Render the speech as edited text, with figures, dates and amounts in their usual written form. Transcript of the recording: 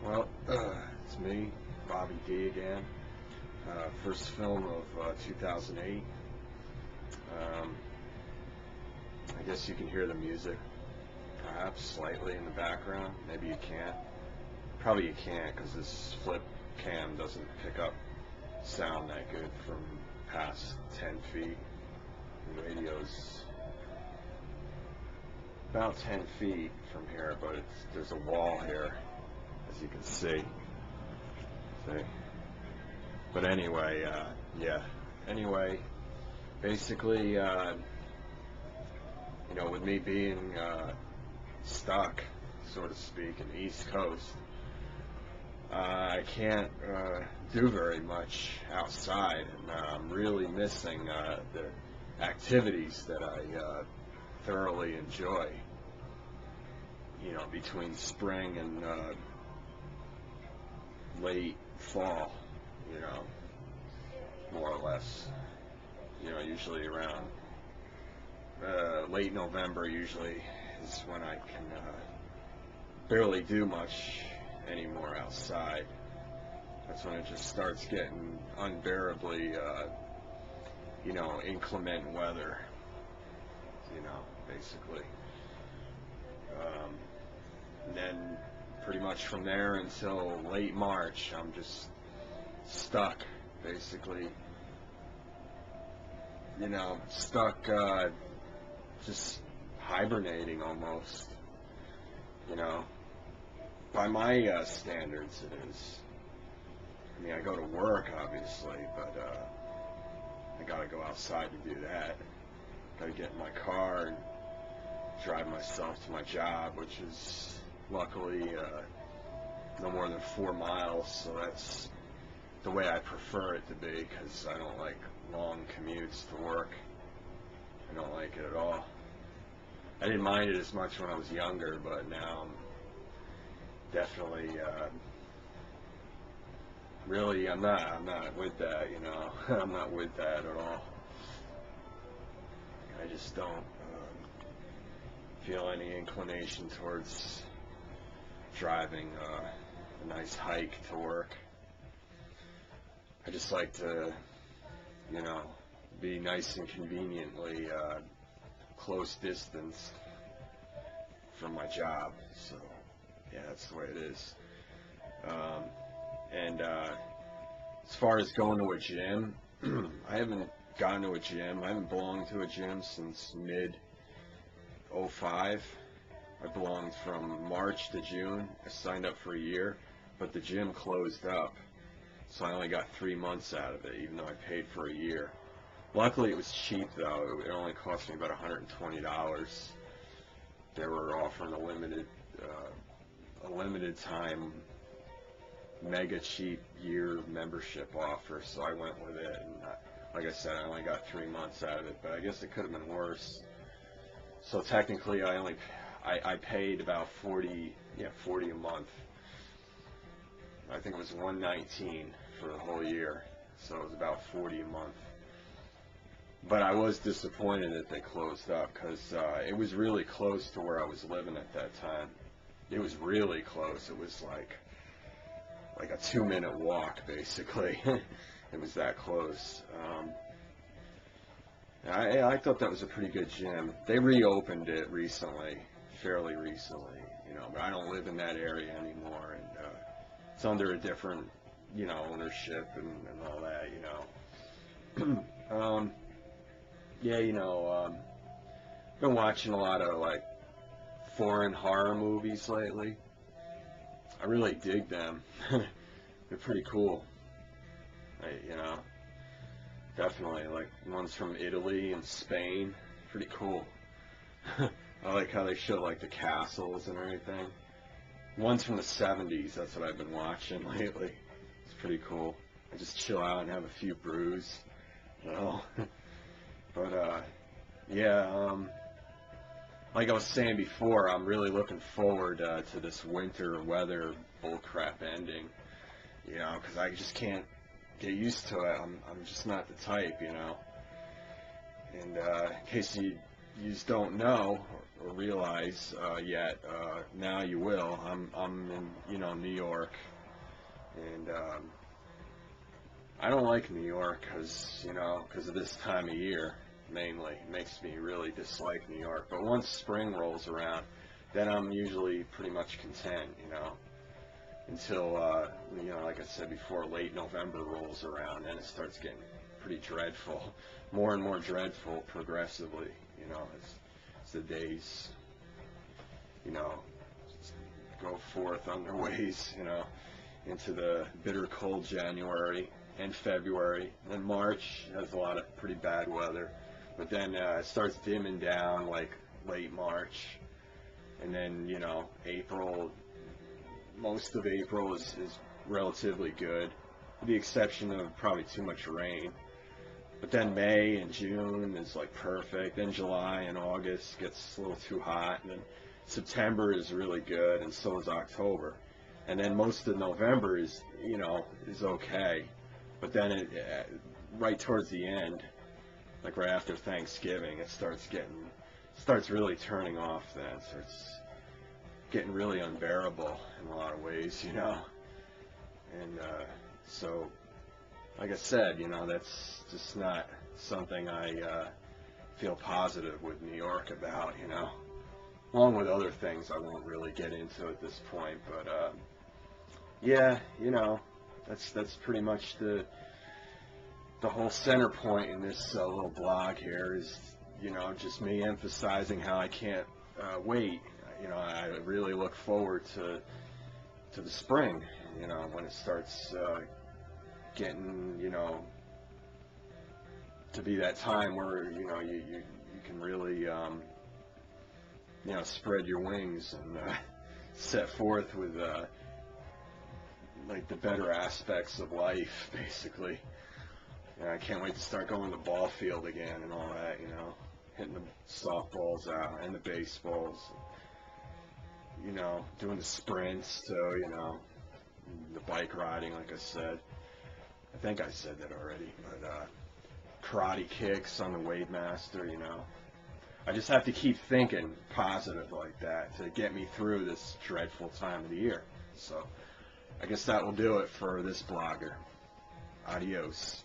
Well, it's me, Bobby D again. First film of 2008. Um, I guess you can hear the music, perhaps slightly in the background. Maybe you can't. Probably you can't because this flip cam doesn't pick up sound that good from past 10 feet. The radio's about 10 feet from here, but there's a wall here, as you can see. But anyway, yeah. Anyway, basically, with me being stuck, so to speak, in the East Coast, I can't do very much outside, and I'm really missing the activities that I thoroughly enjoy. Between spring and late fall, more or less. Usually around late November usually is when I can barely do much anymore outside. That's when it just starts getting unbearably, inclement weather, basically. And then pretty much from there until late March, I'm just stuck, basically. Stuck, just hibernating almost. By my standards, it is. I mean, I go to work, obviously, but I gotta go outside to do that. Gotta get in my car and drive myself to my job, which is luckily no more than 4 miles, so that's the way I prefer it to be, because I don't like long commutes to work. I don't like it at all. I didn't mind it as much when I was younger, but now I'm definitely really I'm not with that, I'm not with that at all. I just don't feel any inclination towards driving a nice hike to work. I just like to, be nice and conveniently close distance from my job. So, yeah, that's the way it is. And as far as going to a gym, I haven't gone to a gym. I haven't belonged to a gym since mid-05. I belonged from March to June. I signed up for a year, but the gym closed up. So I only got 3 months out of it, even though I paid for a year. Luckily, it was cheap, though. It only cost me about $120. They were offering a limited time, mega cheap year membership offer, so I went with it. And like I said, I only got 3 months out of it, but I guess it could have been worse. So technically, I paid about $40 a month. I think it was $119 for the whole year, so it was about $40 a month. But I was disappointed that they closed up, because it was really close to where I was living at that time. It was really close. It was like a 2-minute walk, basically. It was that close. I thought that was a pretty good gym. They reopened it recently, fairly recently, but I don't live in that area anymore, and it's under a different, ownership and all that, been watching a lot of, foreign horror movies lately. I really dig them. They're pretty cool. Definitely, ones from Italy and Spain. Pretty cool. I like how they show, the castles and everything. Ones from the 70s, that's what I've been watching lately. It's pretty cool. I just chill out and have a few brews, But, yeah, like I was saying before, I'm really looking forward to this winter weather bullcrap ending, because I just can't get used to it. I'm just not the type, And in case you just don't know, or realize yet. Now you will. I'm in New York, and I don't like New York because of this time of year mainly. It makes me really dislike New York. But once spring rolls around, then I'm usually pretty much content, until like I said before, late November rolls around, and it starts getting pretty dreadful, more and more dreadful progressively, as the days, go forth on their ways, into the bitter cold January and February. And March has a lot of pretty bad weather, but then it starts dimming down like late March, and then April, most of April is relatively good, with the exception of probably too much rain. But then May and June is like perfect. Then July and August gets a little too hot, and then September is really good, and so is October. And then most of November is okay. But then right towards the end, like right after Thanksgiving, it starts really turning off. Then it starts getting really unbearable in a lot of ways, And so, like I said, that's just not something I feel positive with New York about, along with other things I won't really get into at this point. But yeah, that's pretty much the whole center point in this little blog here is, just me emphasizing how I can't wait. I really look forward to the spring, when it starts getting, to be that time where, you can really, spread your wings and set forth with, like the better aspects of life, basically. I can't wait to start going to the ball field again and all that, hitting the softballs out and the baseballs, doing the sprints too, the bike riding, like I said. I think I said that already, but karate kicks on the Wademaster, I just have to keep thinking positive like that to get me through this dreadful time of the year. So I guess that will do it for this blogger. Adios.